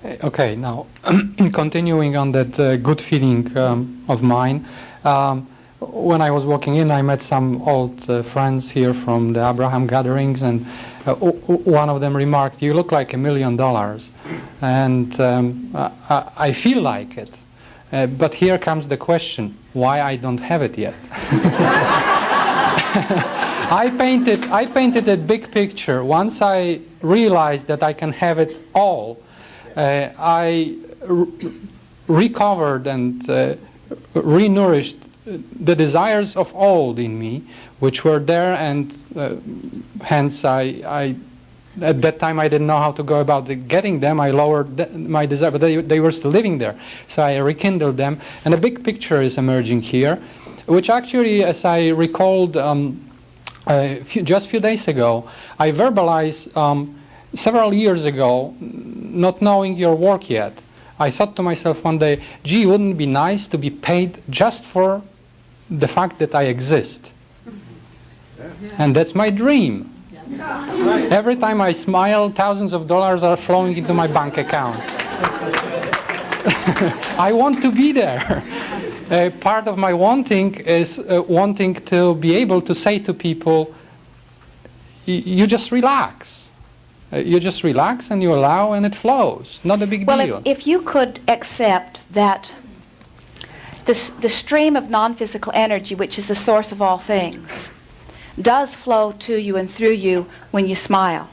Okay, now continuing on that good feeling of mine. When I was walking in, I met some old friends here from the Abraham gatherings, and one of them remarked, "You look like $1 million," and I feel like it. But here comes the question: why I don't have it yet? I painted a big picture. Once I realized that I can have it all, I recovered and renourished the desires of old in me, which were there, and hence I at that time I didn't know how to go about getting them. I lowered my desire, but they were still living there. So I rekindled them, and a big picture is emerging here, which actually, as I recalled just a few days ago, I verbalized several years ago, not knowing your work yet. I thought to myself one day, gee, wouldn't it be nice to be paid just for the fact that I exist? And that's my dream. Every time I smile, thousands of dollars are flowing into my bank accounts. I want to be there. Part of my wanting is wanting to be able to say to people, you just relax. You just relax and you allow and it flows. Not a big deal. Well, if you could accept that the stream of non-physical energy, which is the source of all things, does flow to you and through you when you smile.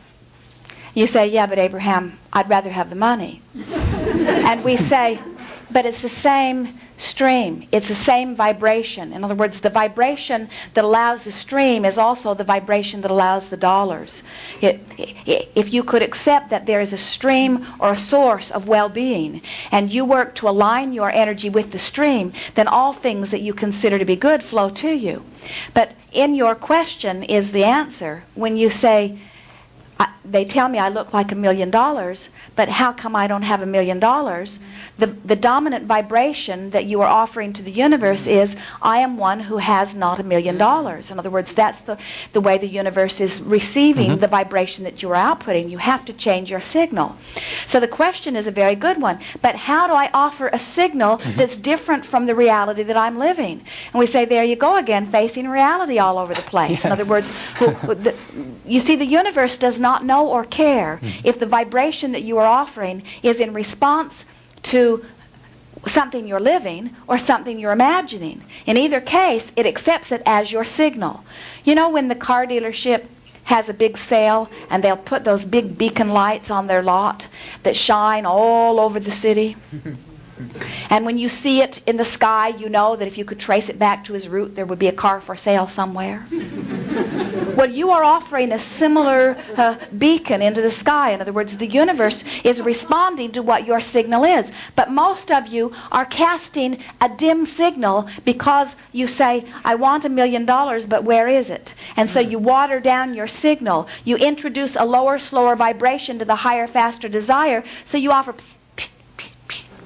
You say, yeah, but Abraham, I'd rather have the money. And we say, but it's the same stream. It's the same vibration. In other words, the vibration that allows the stream is also the vibration that allows the dollars. If you could accept that there is a stream or a source of well-being, and you work to align your energy with the stream, then all things that you consider to be good flow to you. But in your question is the answer when you say, they tell me I look like $1 million, but how come I don't have $1 million? The dominant vibration that you are offering to the universe is, I am one who has not $1 million. In other words, that's the way the universe is receiving the vibration that you are outputting. You have to change your signal. So the question is a very good one. But how do I offer a signal that's different from the reality that I'm living? And we say, there you go again, facing reality all over the place. Yes. In other words, you see, the universe does not know or care if the vibration that you are offering is in response to something you're living or something you're imagining. In either case, it accepts it as your signal. You know, when the car dealership has a big sale and they'll put those big beacon lights on their lot that shine all over the city? And when you see it in the sky, you know that if you could trace it back to his route, there would be a car for sale somewhere. Well, you are offering a similar beacon into the sky. In other words, the universe is responding to what your signal is. But most of you are casting a dim signal because you say, I want $1 million, but where is it? And so you water down your signal. You introduce a lower, slower vibration to the higher, faster desire. So you offer...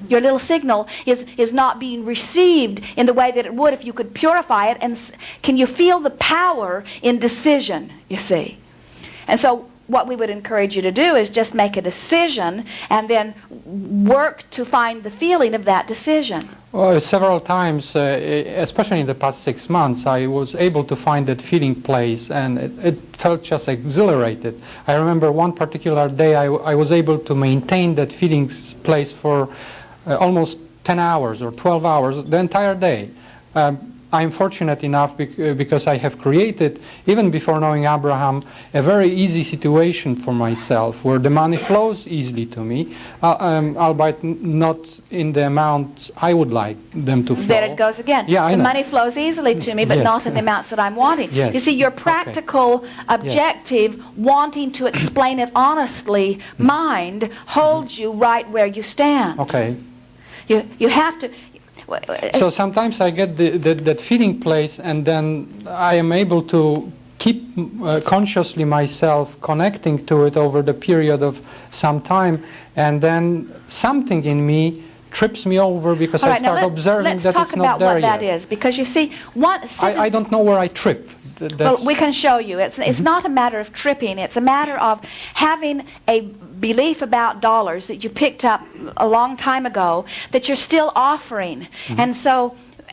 Your little signal is not being received in the way that it would if you could purify it. And can you feel the power in decision, you see? And so what we would encourage you to do is just make a decision and then work to find the feeling of that decision. Well, several times, especially in the past 6 months, I was able to find that feeling place, and it felt just exhilarated. I remember one particular day I was able to maintain that feeling place for almost 10 hours or 12 hours, the entire day. I'm fortunate enough because I have created, even before knowing Abraham, a very easy situation for myself where the money flows easily to me, albeit not in the amount I would like them to flow. There it goes again. Yeah, the money flows easily to me, but yes. not in the amounts that I'm wanting. Yes. You see, your practical, objective, wanting to explain it honestly, mind holds you right where you stand. Okay. You have to... So sometimes I get that feeling place, and then I am able to keep consciously myself connecting to it over the period of some time, and then something in me trips me over because I start observing that it's not there yet. Let's talk about what that is, because you see, I don't know where I trip. Well, we can show you. It's not a matter of tripping. It's a matter of having a belief about dollars that you picked up a long time ago that you're still offering.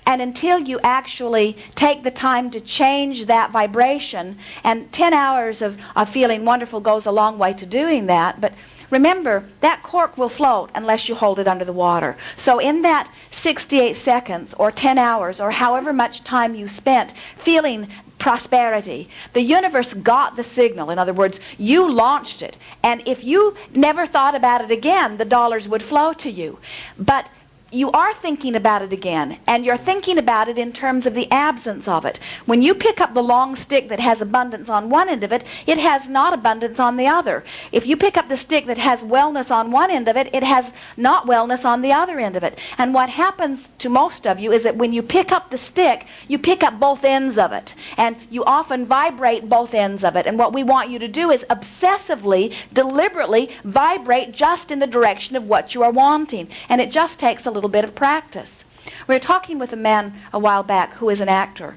And until you actually take the time to change that vibration, and 10 hours of feeling wonderful goes a long way to doing that, but remember, that cork will float unless you hold it under the water. So in that 68 seconds or 10 hours or however much time you spent feeling prosperity, the universe got the signal. In other words, you launched it. And if you never thought about it again, the dollars would flow to you. But you are thinking about it again, and you're thinking about it in terms of the absence of it. When you pick up the long stick that has abundance on one end of it, it has not abundance on the other. If you pick up the stick that has wellness on one end of it, it has not wellness on the other end of it. And what happens to most of you is that when you pick up the stick, you pick up both ends of it, and you often vibrate both ends of it. And what we want you to do is obsessively, deliberately vibrate just in the direction of what you are wanting. And it just takes a little bit of practice. We were talking with a man a while back who is an actor.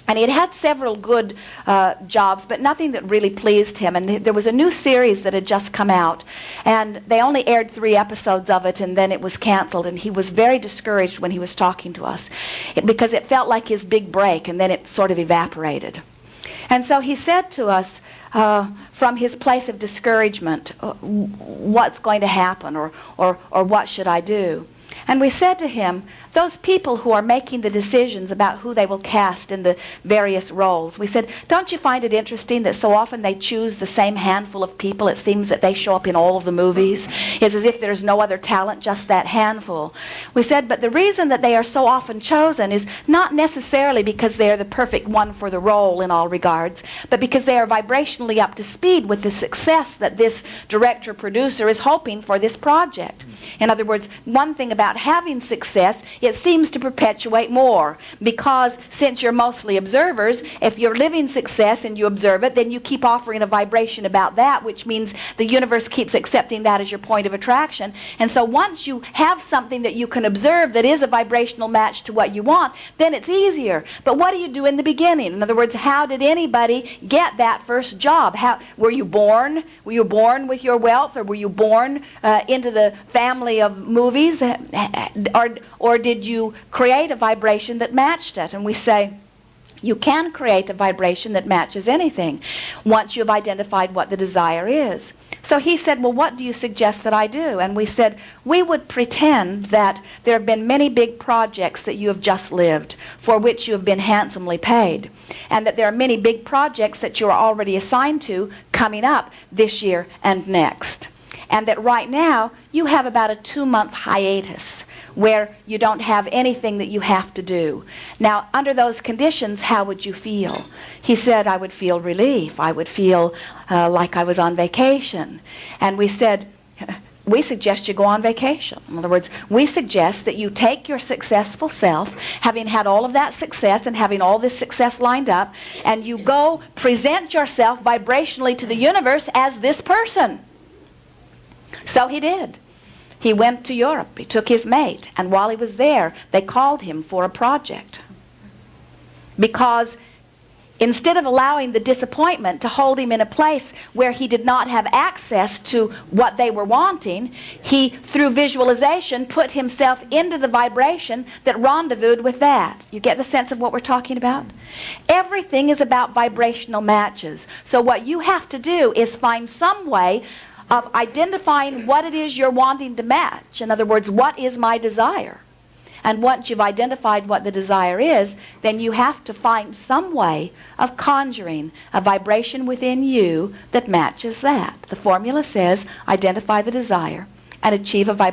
And he had had several good jobs, but nothing that really pleased him. And there was a new series that had just come out. And they only aired 3 episodes of it, and then it was canceled. And he was very discouraged when he was talking to us, because it felt like his big break, and then it sort of evaporated. And so he said to us, from his place of discouragement, what's going to happen, or what should I do? And we said to him, those people who are making the decisions about who they will cast in the various roles, we said, don't you find it interesting that so often they choose the same handful of people? It seems that they show up in all of the movies. It's as if there's no other talent, just that handful. We said, but the reason that they are so often chosen is not necessarily because they are the perfect one for the role in all regards, but because they are vibrationally up to speed with the success that this director-producer is hoping for this project. In other words, one thing about having success, it seems to perpetuate more, because since you're mostly observers, if you're living success and you observe it, then you keep offering a vibration about that, which means the universe keeps accepting that as your point of attraction. And so once you have something that you can observe that is a vibrational match to what you want, then it's easier. But what do you do in the beginning? In other words, how did anybody get that first job? Were you born? Were you born with your wealth, or were you born into the family of movies? Or did you create a vibration that matched it? And we say, you can create a vibration that matches anything once you've identified what the desire is. So he said, well, what do you suggest that I do? And we said, we would pretend that there have been many big projects that you have just lived, for which you have been handsomely paid, and that there are many big projects that you are already assigned to coming up this year and next. And that right now you have about a 2-month hiatus where you don't have anything that you have to do. Now, under those conditions, how would you feel? He said, I would feel relief. I would feel like I was on vacation. And we said, we suggest you go on vacation. In other words, we suggest that you take your successful self, having had all of that success and having all this success lined up, and you go present yourself vibrationally to the universe as this person. So he did. He went to Europe. He took his mate. And while he was there, they called him for a project. Because instead of allowing the disappointment to hold him in a place where he did not have access to what they were wanting, he, through visualization, put himself into the vibration that rendezvoused with that. You get the sense of what we're talking about? Everything is about vibrational matches. So what you have to do is find some way of identifying what it is you're wanting to match. In other words, what is my desire? And once you've identified what the desire is, then you have to find some way of conjuring a vibration within you that matches that. The formula says, identify the desire and achieve a vibration